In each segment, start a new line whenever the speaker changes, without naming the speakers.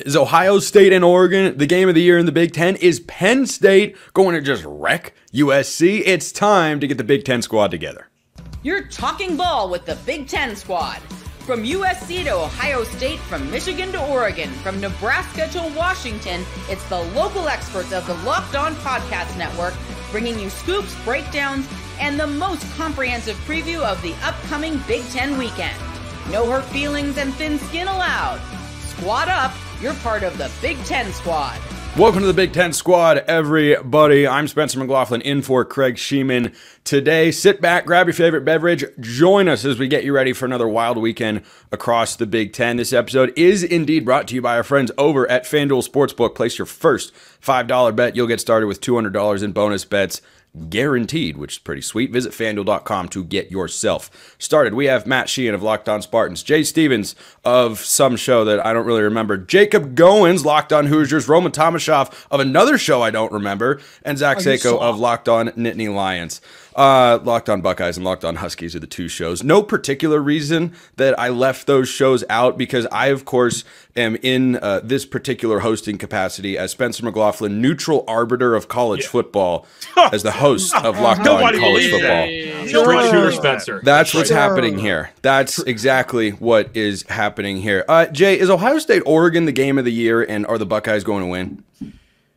Is Ohio State and Oregon the game of the year in the Big Ten? Is Penn State going to just wreck USC? It's time to get the Big Ten squad together.
You're talking ball with the Big Ten squad. From USC to Ohio State, from Michigan to Oregon, from Nebraska to Washington, it's the local experts of the Locked On Podcast Network bringing you scoops, breakdowns, and the most comprehensive preview of the upcoming Big Ten weekend. No hurt feelings and thin skin allowed. Squad up, you're part of the Big Ten squad.
Welcome to the Big Ten squad, everybody. I'm Spencer McLaughlin in for Craig Shemon. Today, sit back, grab your favorite beverage, join us as we get you ready for another wild weekend across the Big Ten. This episode is indeed brought to you by our friends over at FanDuel Sportsbook. Place your first $5 bet. You'll get started with $200 in bonus bets. Guaranteed, which is pretty sweet. Visit FanDuel.com to get yourself started. We have Matt Sheehan of Locked On Spartans, Jay Stevens of some show that I don't really remember, Jacob Goins, Locked On Hoosiers, Roman Tomashoff of another show I don't remember, and Zach Sako of Locked On Nittany Lions. Locked On Buckeyes and Locked On Huskies are the two shows. No particular reason that I left those shows out because I, of course, am in this particular hosting capacity as Spencer McLaughlin, neutral arbiter of college football, as the host of Locked On College Football.
Straight shooter Spencer.
That's what's happening here. That's exactly what is happening here. Jay, is Ohio State Oregon the game of the year, and are the Buckeyes going to win?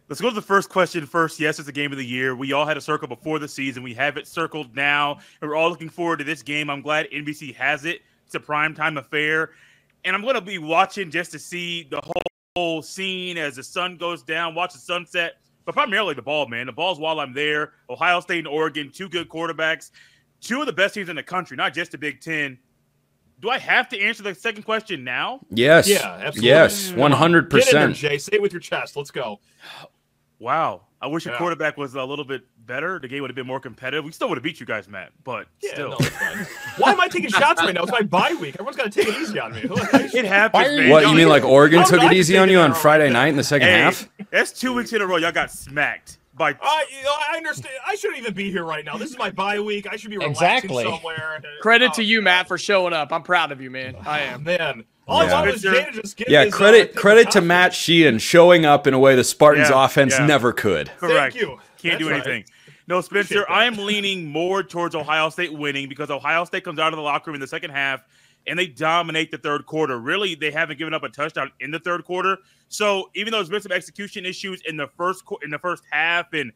Let's go to the first question first. Yes, it's the game of the year. We all had a circle before the season. We have it circled now, and we're all looking forward to this game. I'm glad NBC has it. It's a primetime affair, and I'm going to be watching just to see the whole scene as the sun goes down, watch the sunset, but primarily the ball, man. The ball's while I'm there. Ohio State and Oregon, two good quarterbacks, two of the best teams in the country, not just the Big Ten. Do I have to answer the second question now?
Yes.
Yeah, absolutely.
Yes, 100%.
Get in there, Jay. Say it with your chest. Let's go.
Wow. I wish your quarterback was a little bit better. The game would have been more competitive. We still would have beat you guys, Matt, but still.
No, it's fine. Why am I taking shots right now? It's my bye week. Everyone's got to take it easy on me.
It happens, man.
What, you mean like Oregon took it easy on you on Friday night in the second half?
That's 2 weeks in a row. Y'all got smacked.
I understand. I shouldn't even be here right now. This is my bye week. I should be relaxing somewhere.
Credit to you, Matt, for showing up. I'm proud of you, man. I am.
Man. All I wanted was Jay to just get his,
credit to Matt Sheehan showing up in a way the Spartans offense never could.
Correct.
Thank you.
Can't do anything. No, Spencer, I am leaning more towards Ohio State winning because Ohio State comes out of the locker room in the second half and they dominate the third quarter. Really, they haven't given up a touchdown in the third quarter. So even though there's been some execution issues in the first half and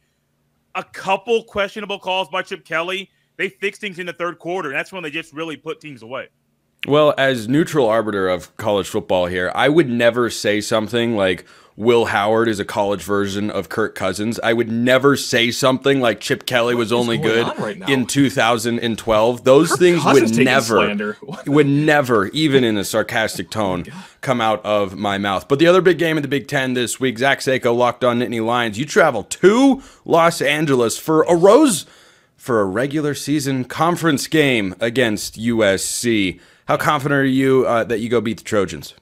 a couple questionable calls by Chip Kelly, they fixed things in the third quarter. And that's when they just really put teams away.
Well, as neutral arbiter of college football here, I would never say something like Will Howard is a college version of Kirk Cousins. I would never say something like Chip Kelly was only good in 2012. Those Kirk things would never, even in a sarcastic tone, come out of my mouth. But the other big game in the Big Ten this week, Zach Sako, Locked On Nittany Lions. You travel to Los Angeles for a regular season conference game against USC. How confident are you that you go beat the Trojans?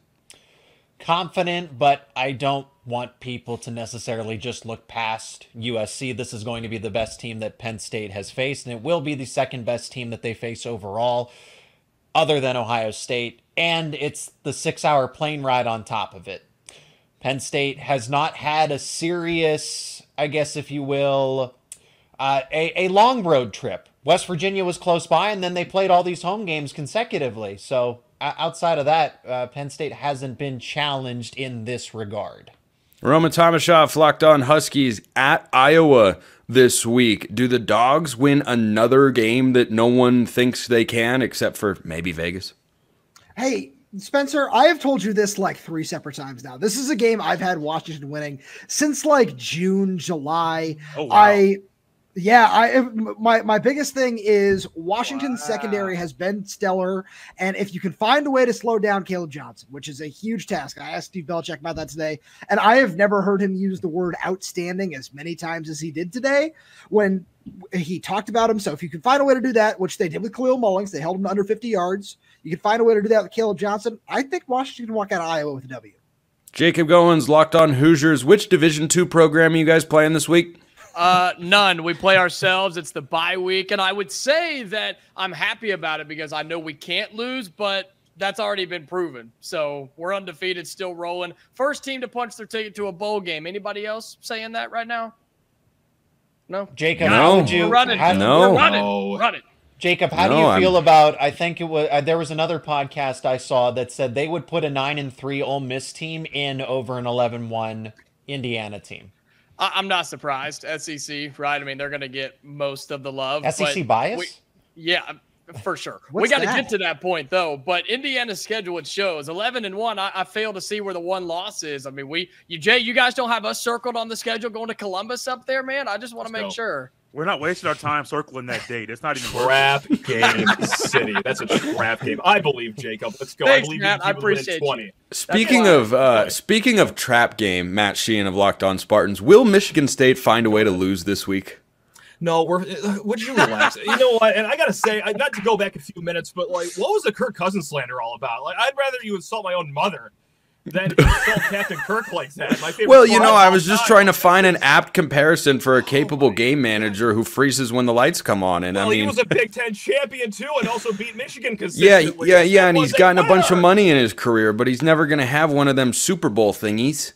Confident, but I don't want people to necessarily just look past USC. This is going to be the best team that Penn State has faced, and it will be the second best team that they face overall, other than Ohio State, and it's the 6-hour plane ride on top of it. Penn State has not had a serious, I guess if you will, a long road trip. West Virginia was close by, and then they played all these home games consecutively. So outside of that, Penn State hasn't been challenged in this regard.
Roman Tomashoff, Locked On Huskies at Iowa this week. Do the Dogs win another game that no one thinks they can, except for maybe Vegas?
Hey, Spencer, I have told you this like 3 separate times now. This is a game I've had Washington winning since like June, July.
Oh, wow.
My biggest thing is Washington's secondary has been stellar, and if you can find a way to slow down Caleb Johnson, which is a huge task. I asked Steve Belichick about that today, and I have never heard him use the word outstanding as many times as he did today when he talked about him. So if you can find a way to do that, which they did with Khalil Mullings, they held him to under 50 yards. You can find a way to do that with Caleb Johnson. I think Washington can walk out of Iowa with a W.
Jacob Goins, Locked On Hoosiers. Which Division II program are you guys playing this week?
None. We play ourselves. It's the bye week. And I would say that I'm happy about it because I know we can't lose, but that's already been proven. So we're undefeated, still rolling. First team to punch their ticket to a bowl game. Anybody else saying that right now? No,
Jacob.
No.
How would you?
Run it.
No.
Run it.
Jacob, how do you feel about? I think it was there was another podcast I saw that said they would put a 9-3 Ole Miss team in over an 11-1 Indiana team.
I'm not surprised. SEC, right? I mean, they're going to get most of the love.
SEC bias?
Yeah, for sure.
What's
we got to
that?
get to that point, though. But Indiana's schedule, it shows 11-1. I fail to see where the one loss is. I mean, Jay, you guys don't have us circled on the schedule going to Columbus up there, man. I just want to make sure.
We're not wasting our time circling that date. It's not even
Trap game city. That's a trap game. I believe, Jacob. Let's go.
Thanks,
I believe
Matt. I appreciate
20.
you.
Speaking of trap game, Matt Sheehan of Locked On Spartans, will Michigan State find a way to lose this week?
No, would you relax? You know what? And I gotta say, not to go back a few minutes, but like, what was the Kirk Cousins slander all about? Like, I'd rather you insult my own mother than insult Captain Kirk like that. My favorite
Well, you know, I was just trying to find an apt comparison for a capable game manager who freezes when the lights come on. And I mean,
he was a Big Ten champion too, and also beat Michigan consistently.
Yeah, and he's gotten a bunch of money in his career, but he's never going to have one of them Super Bowl thingies.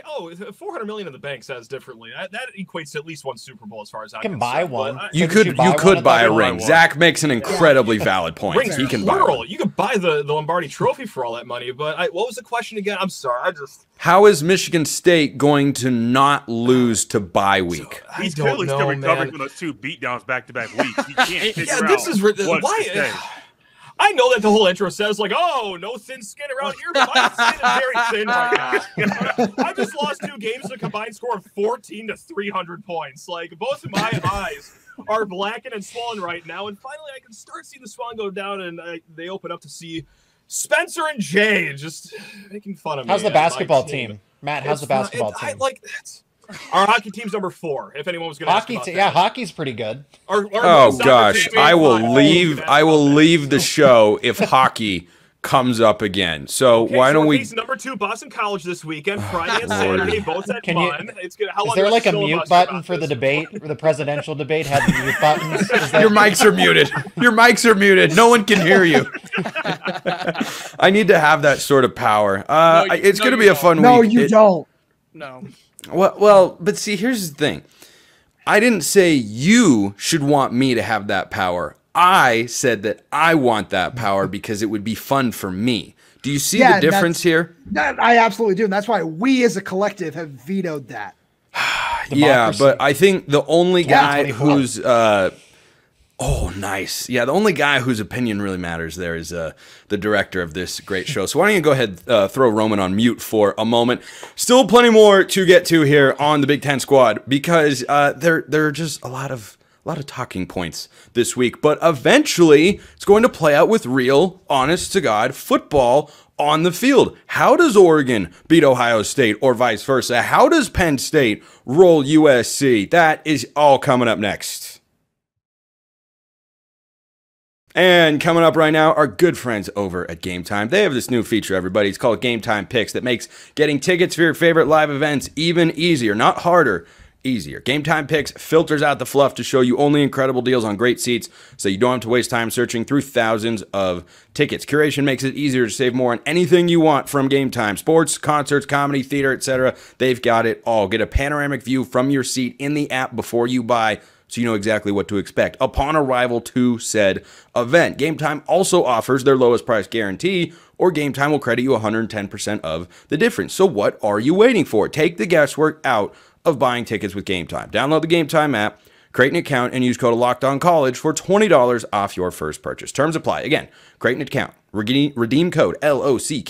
Oh, $400 million in the bank says differently. That equates to at least one Super Bowl, as far as I
can buy one.
You could buy a ring. Zach makes an incredibly valid point.
Rings
He can
plural.
buy one.
You could buy the Lombardi Trophy for all that money. But what was the question again? I'm sorry.
How is Michigan State going to not lose to bye week?
He's clearly still recovering from those 2 beatdowns back-to-back weeks. He can't figure
this
out
is why. I know that the whole intro says like, "Oh, no thin skin around here," but my skin is very thin right now. I just lost 2 games with a combined score of 14 to 300 points. Like, both of my eyes are blackened and swollen right now, and finally I can start seeing the swelling go down, and they open up to see Spencer and Jay just making fun of me.
How's the basketball team, Matt? How's the basketball team?
Our hockey team's number 4. If anyone was going to ask about that.
Yeah, hockey's pretty good.
Oh gosh, I will leave the show if hockey comes up again. So why don't we?
Number 2 Boston College this weekend, Friday and Saturday, both at Munn. It's good.
Is there like a mute button for the debate, for the presidential debate? Have the mute buttons?
Your mics are muted. Your mics are muted. No one can hear you. I need to have that sort of power. It's going to be a fun week.
No, you don't.
No.
Well, but see, here's the thing. I didn't say you should want me to have that power. I said that I want that power because it would be fun for me. Do you see the difference here?
I absolutely do. And that's why we as a collective have vetoed that.
Yeah, but I think the only guy who's oh, nice. Yeah, the only guy whose opinion really matters there is the director of this great show. So why don't you go ahead, throw Roman on mute for a moment. Still plenty more to get to here on the Big Ten Squad because there are just a lot of talking points this week. But eventually, it's going to play out with real, honest-to-God football on the field. How does Oregon beat Ohio State or vice versa? How does Penn State roll USC? That is all coming up next. And coming up right now, our good friends over at Game Time. They have this new feature, everybody. It's called Game Time Picks that makes getting tickets for your favorite live events even easier. Not harder, easier. Game Time Picks filters out the fluff to show you only incredible deals on great seats so you don't have to waste time searching through thousands of tickets. Curation makes it easier to save more on anything you want from Game Time. Sports, concerts, comedy, theater, etc. They've got it all. Get a panoramic view from your seat in the app before you buy, so you know exactly what to expect upon arrival to said event. Game Time also offers their lowest price guarantee, or Game Time will credit you 110% of the difference. So what are you waiting for? Take the guesswork out of buying tickets with Game Time. Download the Game Time app, create an account, and use code LOCKEDONCollege for $20 off your first purchase. Terms apply. Again, create an account. Redeem code LOCKEDON,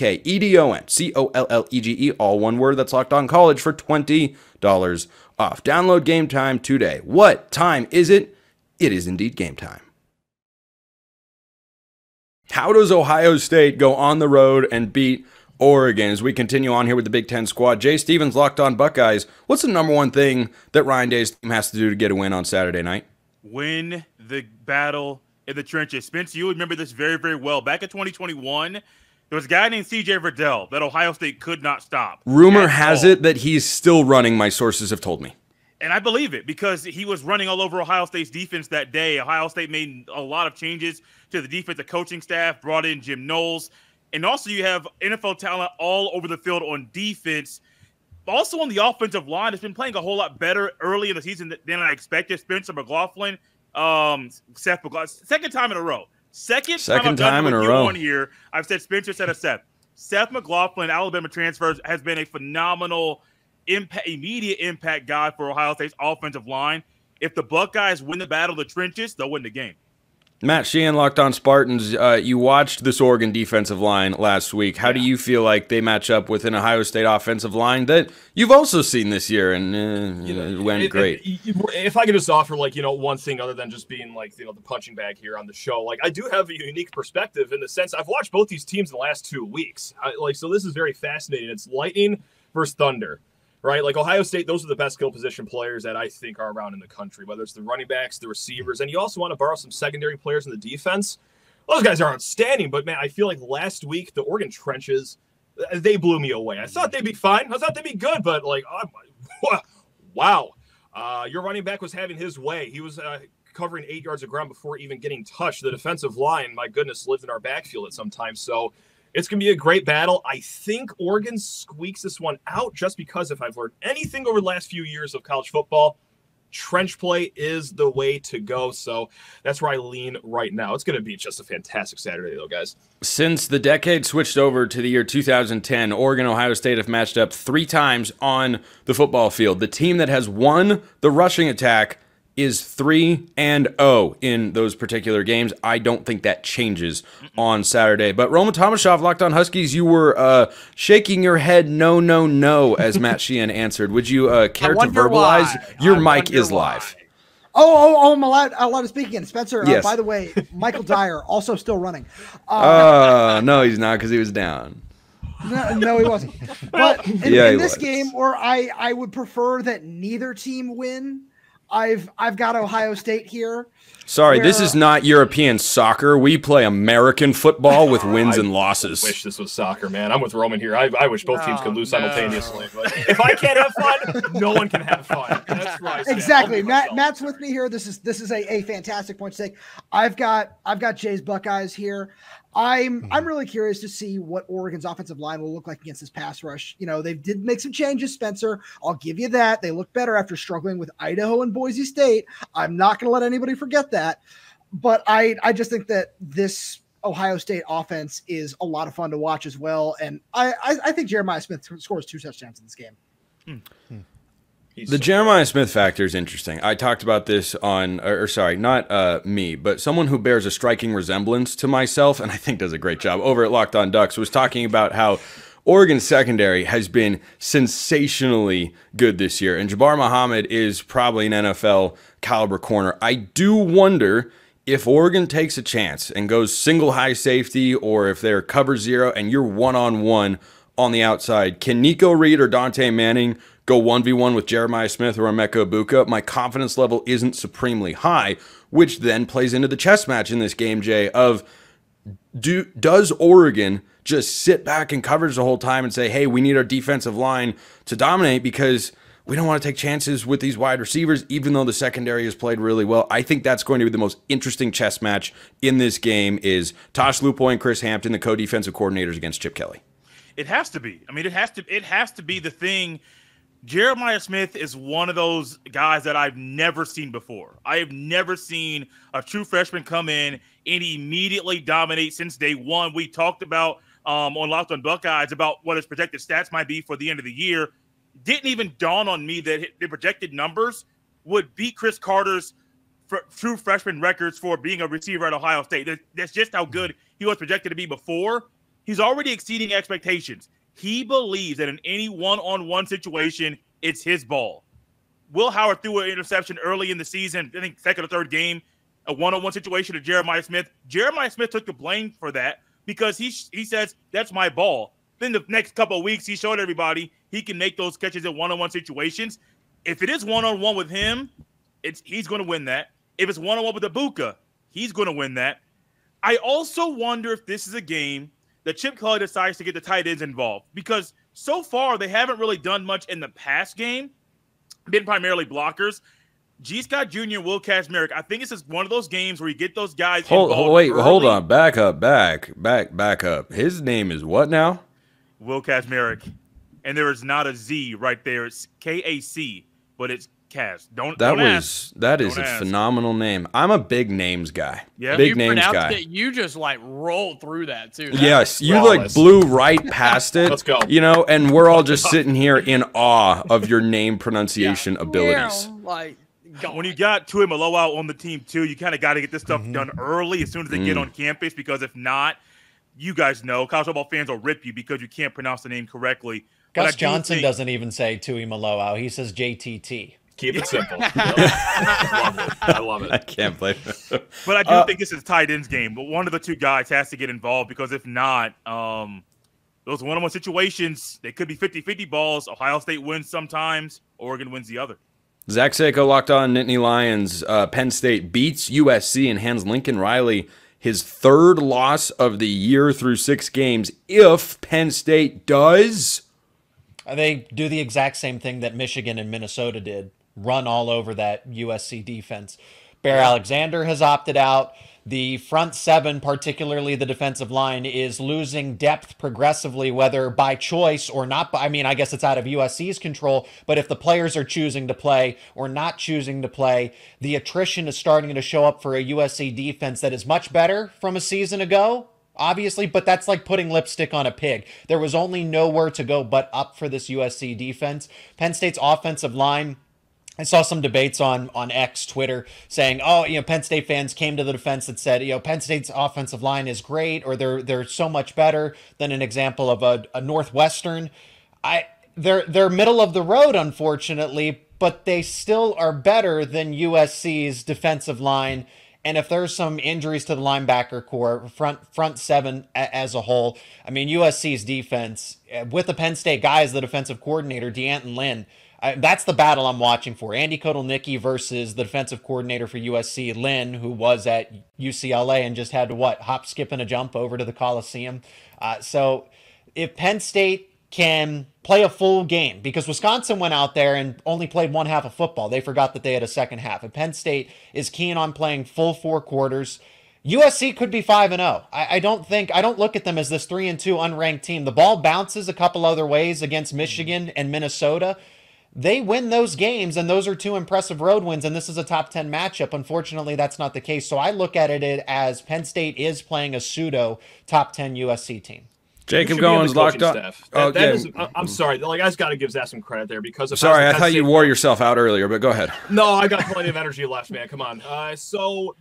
COLLEGE, all one word. That's Locked On College for $20 off. Download Game Time today. What time is it? It is indeed game time. How does Ohio State go on the road and beat Oregon? As we continue on here with the Big Ten Squad, Jay Stevens, Locked On Buckeyes. What's the number one thing that Ryan Day's team has to do to get a win on Saturday night?
Win the battle in the trenches. Spence, you remember this very, very well. Back in 2021, there was a guy named C.J. Verdell that Ohio State could not stop.
Rumor has it that he's still running, my sources have told me.
And I believe it because he was running all over Ohio State's defense that day. Ohio State made a lot of changes to the defensive coaching staff, brought in Jim Knowles. And also you have NFL talent all over the field on defense. Also on the offensive line, it's been playing a whole lot better early in the season than I expected. Spencer McLaughlin, Seth McLaughlin, second time in a row. Second time in a row. Here, I've said Spencer, said of Seth. Seth McLaughlin, Alabama transfers, has been a phenomenal immediate impact guy for Ohio State's offensive line. If the Buckeyes win the battle of the trenches, they'll win the game.
Matt Sheehan, Locked On Spartans, you watched this Oregon defensive line last week. How do you feel like they match up with an Ohio State offensive line that you've also seen this year and it went great?
If I could just offer, one thing other than just being the punching bag here on the show, I do have a unique perspective in the sense I've watched both these teams in the last 2 weeks. So this is very fascinating. It's Lightning versus Thunder. Right, Ohio State, those are the best skill position players that I think are around in the country, whether it's the running backs, the receivers, and you also want to borrow some secondary players in the defense. Those guys are outstanding, but, man, I feel like last week the Oregon trenches, they blew me away. I thought they'd be fine. I thought they'd be good, but, wow. Your running back was having his way. He was covering 8 yards of ground before even getting touched. The defensive line, my goodness, lived in our backfield at some time, so it's going to be a great battle. I think Oregon squeaks this one out just because if I've learned anything over the last few years of college football, trench play is the way to go. So that's where I lean right now. It's going to be just a fantastic Saturday, though, guys.
Since the decade switched over to the year 2010, Oregon and Ohio State have matched up 3 times on the football field. The team that has won the rushing attack is 3-0 in those particular games. I don't think that changes on Saturday. But Roman Tomashov, Locked On Huskies, you were shaking your head no, as Matt Sheehan answered. Would you care to verbalize?
Why.
Your mic is live.
I'm allowed to speak again. Spencer,
yes.
By the way, Michael Dyer, also still running.
No, he's not because he was down.
No, he wasn't. But in this game where I would prefer that neither team win, I've got Ohio State here.
Sorry, this is not European soccer. We play American football with wins and losses.
I wish this was soccer, man. I'm with Roman here. I wish both teams could lose simultaneously. But if I can't have fun, no one can have fun. That's right.
Exactly. Matt's with me here. This is a fantastic point to take. I've got Jay's Buckeyes here. I'm really curious to see what Oregon's offensive line will look like against this pass rush. They did make some changes, Spencer. I'll give you that. They look better after struggling with Idaho and Boise State. I'm not going to let anybody forget that. But I just think that this Ohio State offense is a lot of fun to watch as well. And I think Jeremiah Smith scores 2 touchdowns in this game.
The Jeremiah Smith factor is interesting. I talked about this not me, but someone who bears a striking resemblance to myself, and I think does a great job over at Locked On Ducks, was talking about how Oregon's secondary has been sensationally good this year, and Jabbar Muhammad is probably an NFL caliber corner. I do wonder if Oregon takes a chance and goes single high safety, or if they're cover 0 and you're one-on-one on the outside. Can Nico Reed or Dante Manning go 1v1 with Jeremiah Smith or Emeka Egbuka? My confidence level isn't supremely high, which then plays into the chess match in this game, Jay, of does Oregon just sit back in coverage the whole time and say, hey, we need our defensive line to dominate because we don't want to take chances with these wide receivers, even though the secondary has played really well. I think that's going to be the most interesting chess match in this game is Tosh Lupoy and Chris Hampton, the co-defensive coordinators against Chip Kelly.
It has to be. I mean, it has to be the thing. Jeremiah Smith is one of those guys that I've never seen before. I have never seen a true freshman come in and immediately dominate since day one. We talked about on Locked On Buckeyes about what his projected stats might be for the end of the year. Didn't even dawn on me that the projected numbers would beat Chris Carter's true freshman records for being a receiver at Ohio State. That's just how good he was projected to be before. He's already exceeding expectations. He believes that in any one-on-one situation, it's his ball. Will Howard threw an interception early in the season, I think second or third game, a one-on-one situation to Jeremiah Smith. Jeremiah Smith took the blame for that because he says, that's my ball. Then the next couple of weeks, he showed everybody he can make those catches in one-on-one situations. If it is one-on-one with him, he's going to win that. If it's one-on-one with Egbuka, he's going to win that. I also wonder if this is a game that Chip Kelly decides to get the tight ends involved because so far they haven't really done much in the pass game. been primarily blockers. G. Scott Jr. and Will Kazmarek, I think it's just one of those games where you get those guys
Hold
early.
on. Back up. His name is what now?
Will Kazmarek. And there is not a Z right there. It's K-A-C, but it's Kaz.
That is a phenomenal name. I'm a big names guy.
Yeah,
big names guy.
You just like rolled through that too.
Yes, you like blew right past it.
Let's go.
You know, and we're all just sitting here in awe of your name pronunciation abilities.
Like,
when you got Tui Maloa on the team too, you kind of got to get this stuff done early as soon as they get on campus, because if not, you guys know college football fans will rip you because you can't pronounce the name correctly.
Gus Johnson doesn't even say Tui Maloa. He says JTT.
Keep it simple. I love it.
I can't blame him.
But I do think this is a tight ends game. But one of the two guys has to get involved, because if not, those one-on-one situations, they could be 50-50 balls. Ohio State wins sometimes. Oregon wins the other.
Zach Seiko locked on Nittany Lions. Penn State beats USC and hands Lincoln Riley his third loss of the year through 6 games. If Penn State does,
they do the exact same thing that Michigan and Minnesota did. Run all over that USC defense. Bear Alexander has opted out. The front 7, particularly the defensive line, is losing depth progressively, whether by choice or not. I mean, I guess it's out of USC's control, but if the players are choosing to play or not choosing to play, the attrition is starting to show up for a USC defense that is much better from a season ago, obviously, but that's like putting lipstick on a pig. There was only nowhere to go but up for this USC defense. Penn State's offensive line, I saw some debates on X, Twitter, saying, Penn State fans came to the defense that said, Penn State's offensive line is great, or they're so much better than an example of a Northwestern. They're middle of the road, unfortunately, but they still are better than USC's defensive line. And if there's some injuries to the linebacker core, front 7 as a whole, I mean, USC's defense, with the Penn State guy as the defensive coordinator, D'Anton Lynn, that's the battle I'm watching for. Andy Kotelnicki versus the defensive coordinator for USC, Lynn, who was at UCLA and just had to, hop, skip, and a jump over to the Coliseum. So if Penn State can play a full game, because Wisconsin went out there and only played one half of football. They forgot that they had a second half. If Penn State is keen on playing full 4 quarters, USC could be 5-0. I don't look at them as this 3-2 unranked team. The ball bounces a couple other ways against Michigan and Minnesota. They win those games, and those are 2 impressive road wins, and this is a top 10 matchup. Unfortunately, that's not the case. So I look at it as Penn State is playing a pseudo top 10 USC team.
Jacob Goins locked up.
I'm sorry. Like, I just got to give Zach some credit there, because
I thought you wore yourself out earlier, but go ahead.
No, I got plenty of energy left, man. Come on. So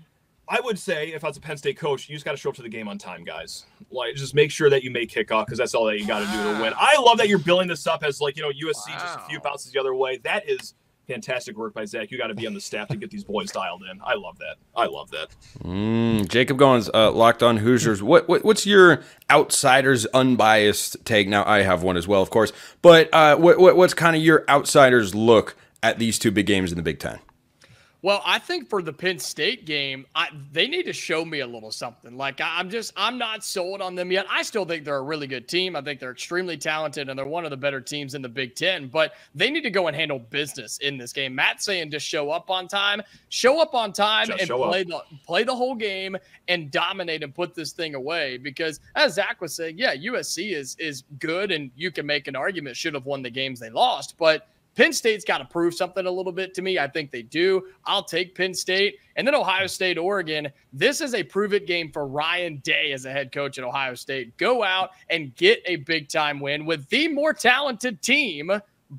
I would say, if I was a Penn State coach, you just got to show up to the game on time, guys. Like, just make sure that you make kickoff, because that's all that you got to do to win. I love that you're building this up as, USC just a few bounces the other way. That is fantastic work by Zach. You got to be on the staff to get these boys dialed in. I love that.
Jacob Goins, locked on Hoosiers. What's your outsider's unbiased take? Now, I have one as well, of course. But what's kind of your outsider's look at these 2 big games in the Big Ten?
Well, I think for the Penn State game, they need to show me a little something. Like, I'm not sold on them yet. I still think they're a really good team. I think they're extremely talented, and they're one of the better teams in the Big Ten. But they need to go and handle business in this game. Matt's saying just show up on time. Show up on time and play the whole game and dominate and put this thing away. Because, as Zach was saying, yeah, USC is good, and you can make an argument should have won the games they lost. But Penn State's got to prove something a little bit to me. I think they do. I'll take Penn State. And then Ohio State, Oregon. This is a prove-it game for Ryan Day as a head coach at Ohio State. Go out and get a big-time win with the more talented team,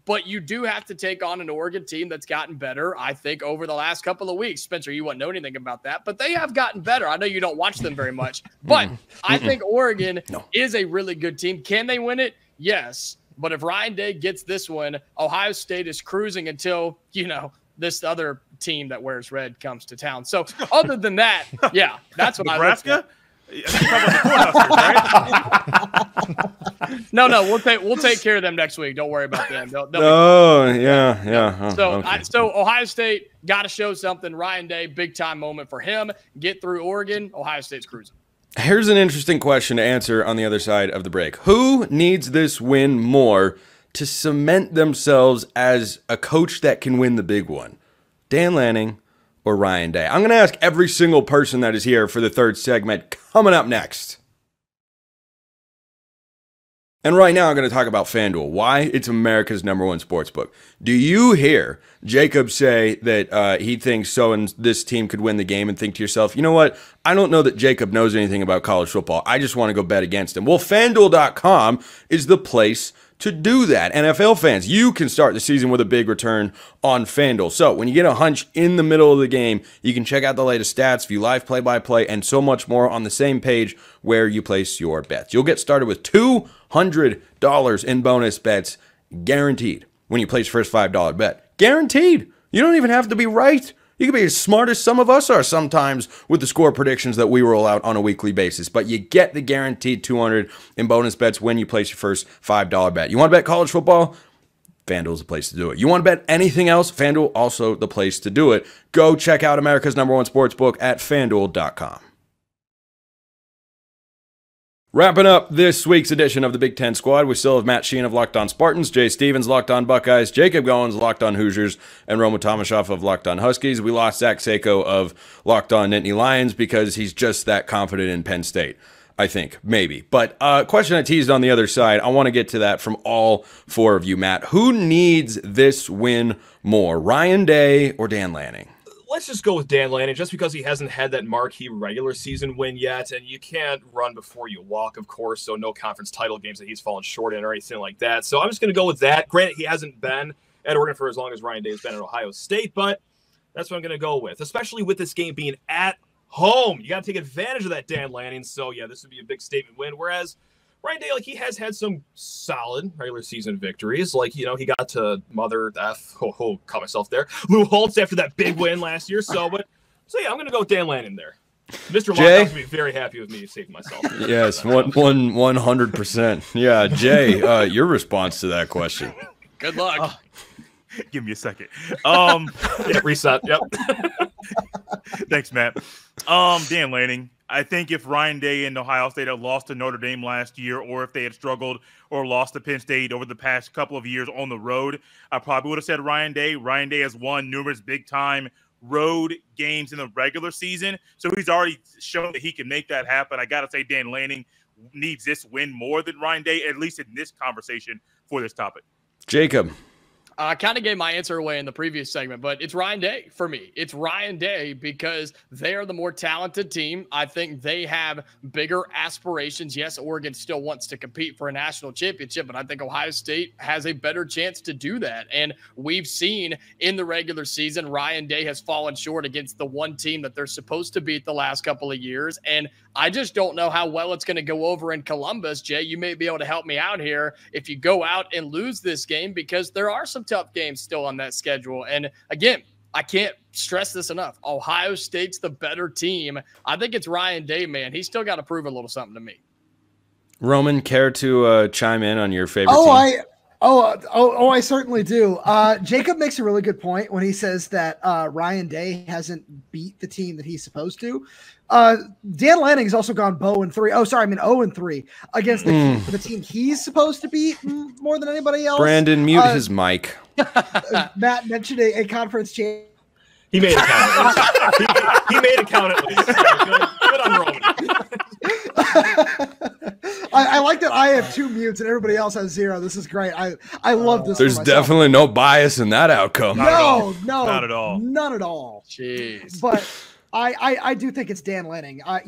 but you do have to take on an Oregon team that's gotten better, I think, over the last couple of weeks. Spencer, you wouldn't know anything about that, but they have gotten better. I know you don't watch them very much, but I think Oregon is a really good team. Can they win it? Yes. But if Ryan Day gets this one, Ohio State is cruising until, this other team that wears red comes to town. So other than that, yeah, that's what
Nebraska?
No, we'll take care of them next week. Don't worry about them.
Yeah.
So Ohio State got to show something. Ryan Day, big time moment for him. Get through Oregon. Ohio State's cruising.
Here's an interesting question to answer on the other side of the break. Who needs this win more to cement themselves as a coach that can win the big one? Dan Lanning or Ryan Day? I'm going to ask every single person that is here for the third segment coming up next. And right now I'm going to talk about FanDuel. Why? It's America's #1 sportsbook. Do you hear Jacob say that he thinks so and this team could win the game, and think to yourself, you know what? I don't know that Jacob knows anything about college football. I just want to go bet against him. Well, FanDuel.com is the place to do that. NFL fans, you can start the season with a big return on FanDuel. So when you get a hunch in the middle of the game, you can check out the latest stats, view live play-by-play, and so much more on the same page where you place your bets. You'll get started with $200 in bonus bets guaranteed when you place your first $5 bet. Guaranteed. You don't even have to be right. You can be as smart as some of us are sometimes with the score predictions that we roll out on a weekly basis. But you get the guaranteed $200 in bonus bets when you place your first $5 bet. You want to bet college football? FanDuel's the place to do it. You want to bet anything else? FanDuel also the place to do it. Go check out America's #1 sportsbook at FanDuel.com. Wrapping up this week's edition of the Big Ten Squad, we still have Matt Sheen of Locked On Spartans, Jay Stevens, Locked On Buckeyes, Jacob Goins, Locked On Hoosiers, and Roma Tomashoff of Locked On Huskies. We lost Zach Sako of Locked On Nittany Lions because he's just that confident in Penn State, I think, maybe. But question I teased on the other side, I want to get to that from all four of you, Matt. Who needs this win more, Ryan Day or Dan Lanning?
Let's just go with Dan Lanning, just because he hasn't had that marquee regular season win yet, and you can't run before you walk, of course, so no conference title games that he's fallen short in or anything like that. So I'm just going to go with that. Granted, he hasn't been at Oregon for as long as Ryan Day has been at Ohio State, but that's what I'm going to go with, especially with this game being at home. You got to take advantage of that, Dan Lanning. So, yeah, this would be a big statement win, whereas Ryan Day, he has had some solid regular season victories. He got to mother caught myself there, Lou Holtz after that big win last year. So yeah, I'm going to go with Dan Lanning there. Mr. Locke's going to be very happy with me saving myself.
Yes, 100%. Yeah, Jay, your response to that question.
Good luck.
Give me a second.
Yeah, reset. Yep.
Thanks, Matt. Dan Lanning. I think if Ryan Day and Ohio State had lost to Notre Dame last year, or if they had struggled or lost to Penn State over the past couple of years on the road, I probably would have said Ryan Day. Ryan Day has won numerous big-time road games in the regular season, so he's already shown that he can make that happen. I got to say Dan Lanning needs this win more than Ryan Day, at least in this conversation for this topic.
Jacob.
I kind of gave my answer away in the previous segment, but it's Ryan Day for me. It's Ryan Day because they are the more talented team. I think they have bigger aspirations. Yes, Oregon still wants to compete for a national championship, but I think Ohio State has a better chance to do that. And we've seen in the regular season, Ryan Day has fallen short against the one team that they're supposed to beat the last couple of years. And I just don't know how well it's going to go over in Columbus. Jay, you may be able to help me out here if you go out and lose this game, because there are some tough games still on that schedule. And again, I can't stress this enough. Ohio State's the better team. I think it's Ryan Day, man. He's still got to prove a little something to me.
Roman, care to chime in on your favorite team?
I certainly do. Jacob makes a really good point when he says that Ryan Day hasn't beat the team that he's supposed to. Dan Lanning's also gone 0-3 against the team he's supposed to beat more than anybody else.
Brandon, mute his mic.
Matt mentioned a conference champ.
He made a count. He made a count at least. Good on Roman.
I like that I have 2 mutes and everybody else has 0. This is great. I love this.
There's definitely no bias in that outcome.
No,
not at all.
None at all.
Jeez.
But I do think it's Dan Lanning. I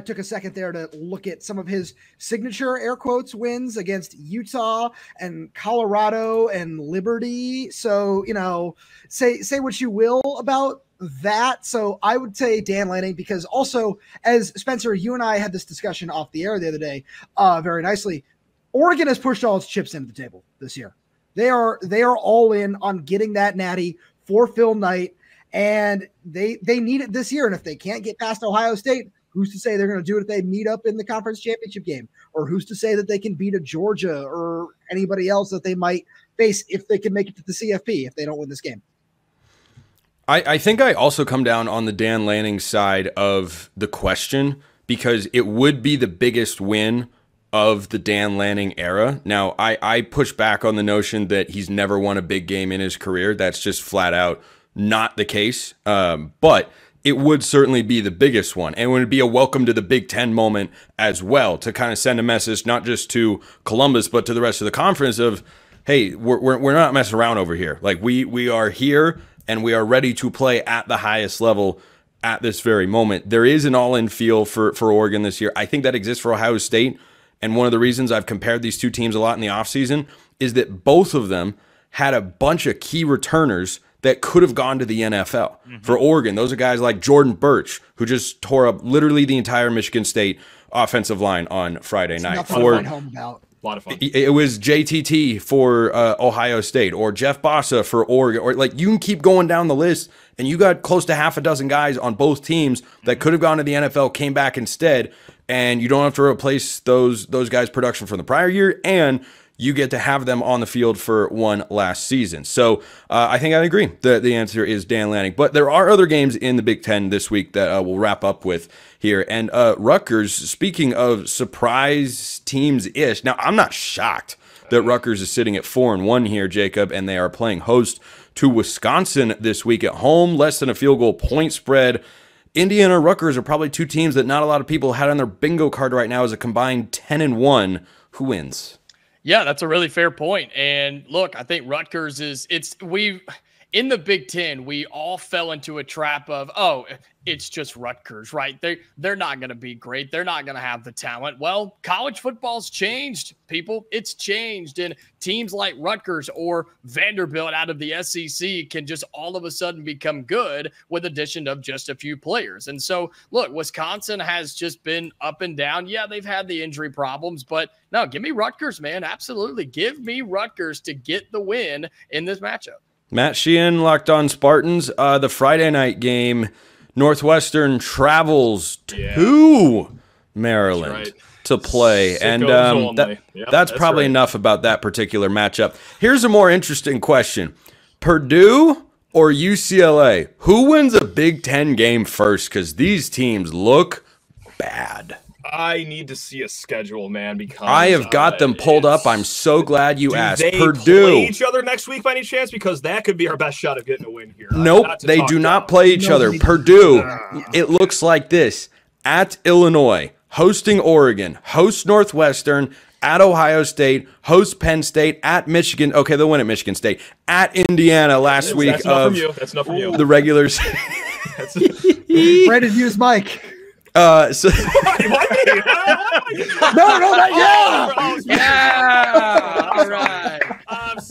took a second there to look at some of his signature air quotes wins against Utah and Colorado and Liberty. So, say what you will about that. So I would say Dan Lanning, because also, as Spencer, you and I had this discussion off the air the other day, very nicely. Oregon has pushed all its chips into the table this year. They are all in on getting that natty for Phil Knight. And they need it this year. And if they can't get past Ohio State, who's to say they're going to do it if they meet up in the conference championship game? Or who's to say that they can beat a Georgia or anybody else that they might face if they can make it to the CFP if they don't win this game?
I think I also come down on the Dan Lanning side of the question, because it would be the biggest win of the Dan Lanning era. Now, I push back on the notion that he's never won a big game in his career. That's just flat out not the case. But it would certainly be the biggest one. And it would be a welcome to the Big Ten moment as well, to kind of send a message not just to Columbus, but to the rest of the conference of, hey, we're not messing around over here. Like, we are here and we are ready to play at the highest level at this very moment. There is an all-in feel for Oregon this year. I think that exists for Ohio State. And one of the reasons I've compared these two teams a lot in the offseason is that both of them had a bunch of key returners that could have gone to the NFL. For Oregon, those are guys like Jordan Burch, who just tore up literally the entire Michigan State offensive line on Friday night.
A lot of fun.
It was JTT for Ohio State, or Jeff Bossa for Oregon, or like, you can keep going down the list, and you got close to half a dozen guys on both teams that could have gone to the NFL, came back instead, and you don't have to replace those guys' production from the prior year, and you get to have them on the field for one last season. So I think I agree that the answer is Dan Lanning. But there are other games in the Big Ten this week that we'll wrap up with here. And Rutgers, speaking of surprise teams-ish, now I'm not shocked that Rutgers is sitting at 4-1 here, Jacob, and they are playing host to Wisconsin this week at home, less than a field goal point spread. Indiana and Rutgers are probably two teams that not a lot of people had on their bingo card right now as a combined 10-1. Who wins?
Yeah, that's a really fair point. And look, I think Rutgers in the Big Ten, we all fell into a trap of, oh, it's just Rutgers, right? They're not going to be great. They're not going to have the talent. Well, college football's changed, people. It's changed. And teams like Rutgers or Vanderbilt out of the SEC can just all of a sudden become good with addition of just a few players. And so, look, Wisconsin has just been up and down. Yeah, they've had the injury problems, but no, give me Rutgers, man. Absolutely. Give me Rutgers to get the win in this matchup.
Matt Sheehan, Locked On Spartans. The Friday night game, Northwestern travels to Maryland to play. And that's probably enough about that particular matchup. Here's a more interesting question. Purdue or UCLA? Who wins a Big Ten game first? Because these teams look bad.
I need to see a schedule, man, because
I have got them pulled up. I'm so glad you asked.
They
Purdue.
Play each other next week by any chance? Because that could be our best shot of getting a win here.
Nope, they do not play each other. Purdue, it looks like this. At Illinois, hosting Oregon, host Northwestern, at Ohio State, host Penn State, at Michigan. Okay, they'll win at Michigan State. At Indiana last week
that's enough from you. That's enough from you.
The regulars.
Brandon, use Mike.
So
Yeah. All right.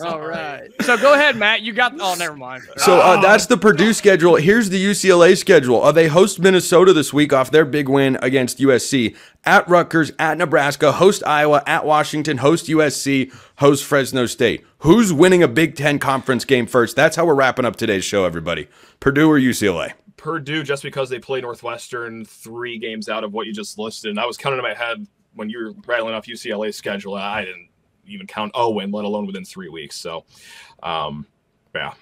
All right. So go ahead, Matt. You got. Oh, never mind.
So that's the Purdue schedule. Here's the UCLA schedule. They host Minnesota this week off their big win against USC. At Rutgers, at Nebraska, host Iowa, at Washington, host USC, host Fresno State. Who's winning a Big Ten conference game first? That's how we're wrapping up today's show, everybody. Purdue or UCLA?
Purdue, just because they play Northwestern 3 games out of what you just listed. And I was counting in my head when you were rattling off UCLA's schedule. I didn't even count Owen, let alone within 3 weeks. So, yeah.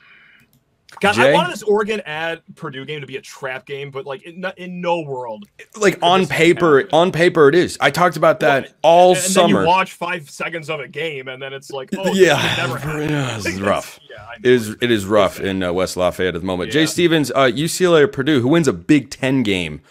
God, I wanted this Oregon at Purdue game to be a trap game, but like in no world.
Like on paper it is. I talked about that all summer.
And then you watch 5 seconds of a game, and then it's like, oh,
this is rough. It is rough in West Lafayette at the moment. Jay Stevens, UCLA or Purdue, who wins a Big Ten game?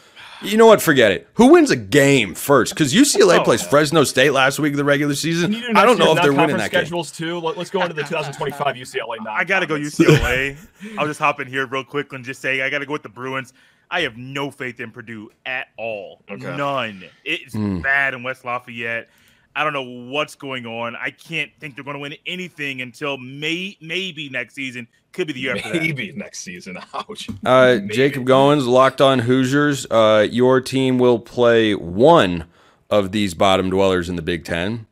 You know what? Forget it. Who wins a game first? Because UCLA plays Fresno State last week of the regular season. I don't know if they're winning that
schedules game. Too. Let's go into the 2025 UCLA.
I got to go UCLA. I'll just hop in here real quick and just say I got to go with the Bruins. I have no faith in Purdue at all. Okay. None. It's bad in West Lafayette. I don't know what's going on. I can't think they're going to win anything until maybe next season. Could be the year after that.
Maybe next season. Ouch.
Jacob Goins, Locked On Hoosiers. Your team will play one of these bottom dwellers in the Big Ten.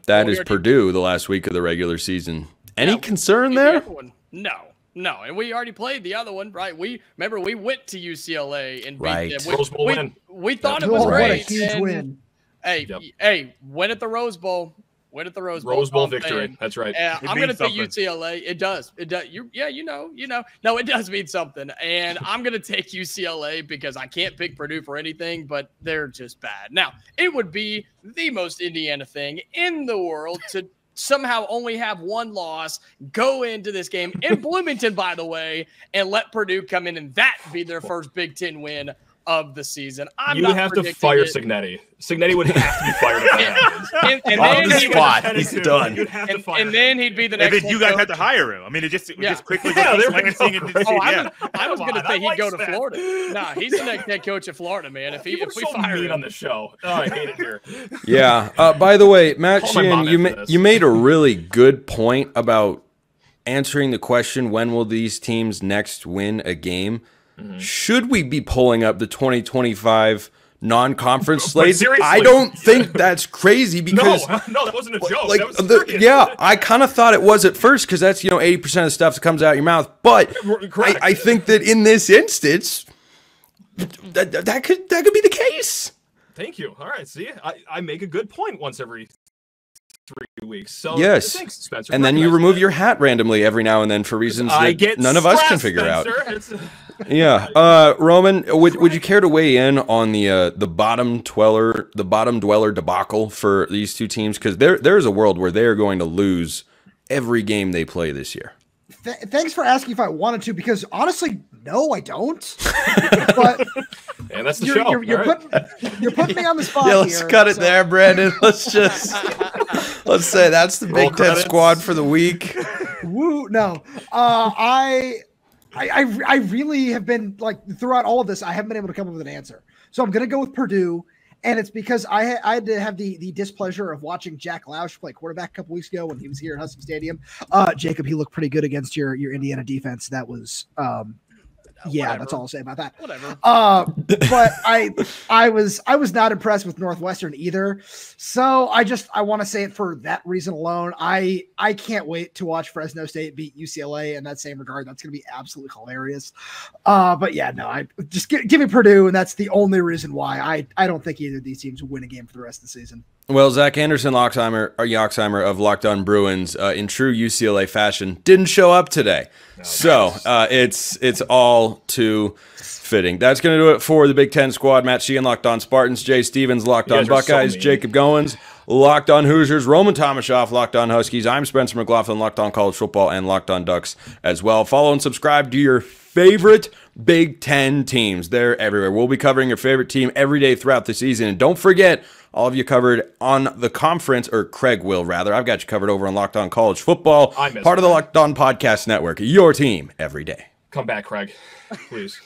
That is Purdue the last week of the regular season. Any concern there?
No, and we already played the other one, right? We went to UCLA and beat them.
Rose Bowl win.
We thought it was great.
What a huge win.
Hey, win at the Rose Bowl. Win at the Rose Bowl.
Rose Bowl victory. That's right.
I'm going to take UCLA. It does. It does. You know. No, it does mean something. And I'm going to take UCLA because I can't pick Purdue for anything, but they're just bad. Now, it would be the most Indiana thing in the world to somehow only have one loss, go into this game in Bloomington, by the way, and let Purdue come in and that be their first Big Ten win of the season.
You would have to fire Cignetti. Cignetti would have to be fired if that happens.
and
on the spot. He's done.
And then he'd be the next.
And then you guys have to hire him. I mean, it just quickly.
Yeah,
I was going to say he'd go to Florida. Nah, he's the next head coach of Florida, man. If we fire him
on the show, I hate it here.
Yeah. By the way, Matt Sheehan, you made a really good point about answering the question: when will these teams next win a game? Should we be pulling up the 2025 non-conference slates? I don't think that's crazy because
no, that wasn't a joke.
Like,
that was
yeah, I kind of thought it was at first because that's 80% of the stuff that comes out your mouth. But I think that in this instance, that could be the case.
Thank you. All right, see, I make a good point once every 3 weeks. So
yes,
thanks, Spencer.
And then you remove your hat randomly every now and then for reasons that none of us can figure out. Yeah, Roman, would you care to weigh in on the bottom dweller debacle for these two teams? Because there's a world where they are going to lose every game they play this year.
Thanks for asking if I wanted to, because honestly, no, I don't. But
and that's the show.
You're putting me on the spot.
Yeah, let's cut it there, Brandon. Let's say that's the Big Ten squad for the week.
Woo! No, I really have been throughout all of this, I haven't been able to come up with an answer. So I'm going to go with Purdue. And it's because I had to have the displeasure of watching Jack Lausch play quarterback a couple weeks ago when he was here at Husky Stadium. Jacob, he looked pretty good against your Indiana defense. That was yeah, that's all I'll say about that.
Whatever.
But I was not impressed with Northwestern either. So I want to say it for that reason alone. I can't wait to watch Fresno State beat UCLA in that same regard. That's going to be absolutely hilarious. But yeah, no, I just give me Purdue, and that's the only reason why I don't think either of these teams will win a game for the rest of the season.
Well, Zach Anderson Yoxheimer of Locked On Bruins, in true UCLA fashion, didn't show up today. So it's all too fitting. That's going to do it for the Big Ten squad. Matt Sheehan, Locked On Spartans. Jay Stevens, Locked On Buckeyes. Jacob Goins, Locked On Hoosiers. Roman Tomashoff, Locked On Huskies. I'm Spencer McLaughlin, Locked On College Football and Locked On Ducks as well. Follow and subscribe to your favorite Big Ten teams. They're everywhere. We'll be covering your favorite team every day throughout the season. And don't forget, all of you covered on the conference, or Craig will rather. I've got you covered over on Locked On College Football, part of the Locked On Podcast Network. Your team every day.
Come back, Craig, please.